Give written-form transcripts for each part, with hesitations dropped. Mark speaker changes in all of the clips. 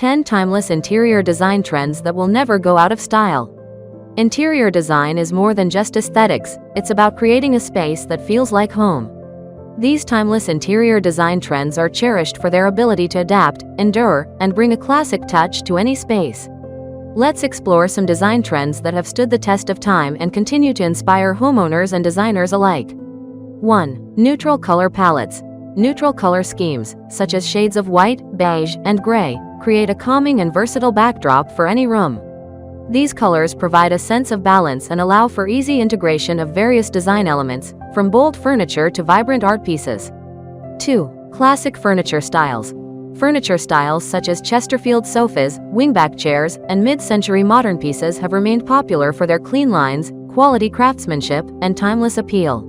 Speaker 1: 10 timeless interior design trends that will never go out of style. Interior design is more than just aesthetics, it's about creating a space that feels like home. These timeless interior design trends are cherished for their ability to adapt, endure, and bring a classic touch to any space. Let's explore some design trends that have stood the test of time and continue to inspire homeowners and designers alike. 1. Neutral color palettes. Neutral color schemes, such as shades of white, beige, and gray, create a calming and versatile backdrop for any room. These colors provide a sense of balance and allow for easy integration of various design elements, from bold furniture to vibrant art pieces. 2. Classic furniture styles. Furniture styles such as Chesterfield sofas, wingback chairs, and mid-century modern pieces have remained popular for their clean lines, quality craftsmanship, and timeless appeal.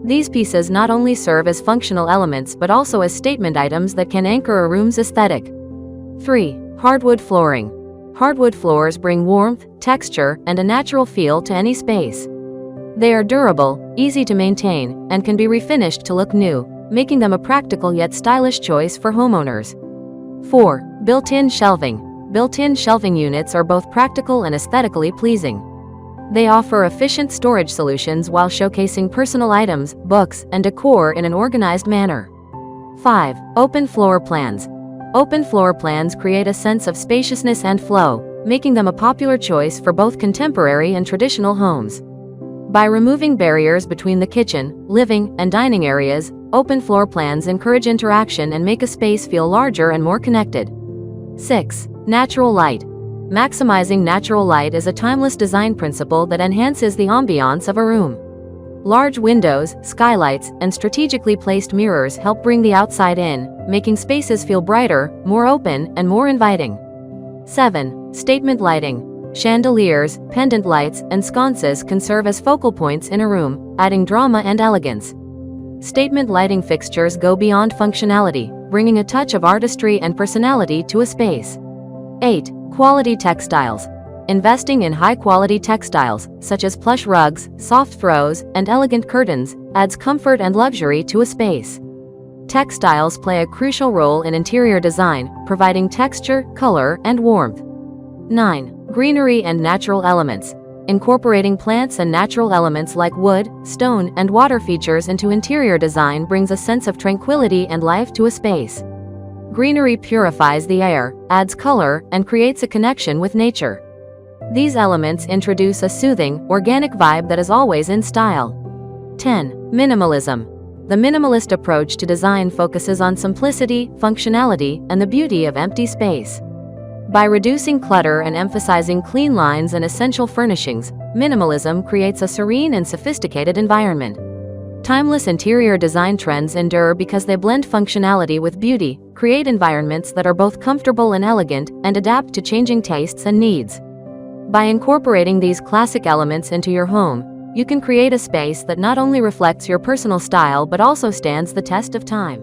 Speaker 1: These pieces not only serve as functional elements but also as statement items that can anchor a room's aesthetic. 3. Hardwood flooring. Hardwood floors bring warmth, texture, and a natural feel to any space. They are durable, easy to maintain, and can be refinished to look new, making them a practical yet stylish choice for homeowners. 4. Built-in shelving. Built-in shelving units are both practical and aesthetically pleasing. They offer efficient storage solutions while showcasing personal items, books, and decor in an organized manner. 5. Open floor plans. Open floor plans create a sense of spaciousness and flow, making them a popular choice for both contemporary and traditional homes. By removing barriers between the kitchen, living, and dining areas, open floor plans encourage interaction and make a space feel larger and more connected. 6. Natural light. Maximizing natural light is a timeless design principle that enhances the ambiance of a room. Large windows, skylights, and strategically placed mirrors help bring the outside in, making spaces feel brighter, more open, and more inviting. 7. Statement lighting. Chandeliers, pendant lights, and sconces can serve as focal points in a room, adding drama and elegance. Statement lighting fixtures go beyond functionality, bringing a touch of artistry and personality to a space. 8. Quality textiles. Investing in high-quality textiles, such as plush rugs, soft throws, and elegant curtains, adds comfort and luxury to a space. Textiles play a crucial role in interior design, providing texture, color, and warmth. 9. Greenery and natural elements. Incorporating plants and natural elements like wood, stone, and water features into interior design brings a sense of tranquility and life to a space. Greenery purifies the air, adds color, and creates a connection with nature. These elements introduce a soothing, organic vibe that is always in style. 10. Minimalism. The minimalist approach to design focuses on simplicity, functionality, and the beauty of empty space. By reducing clutter and emphasizing clean lines and essential furnishings, minimalism creates a serene and sophisticated environment. Timeless interior design trends endure because they blend functionality with beauty, create environments that are both comfortable and elegant, and adapt to changing tastes and needs. By incorporating these classic elements into your home, you can create a space that not only reflects your personal style but also stands the test of time.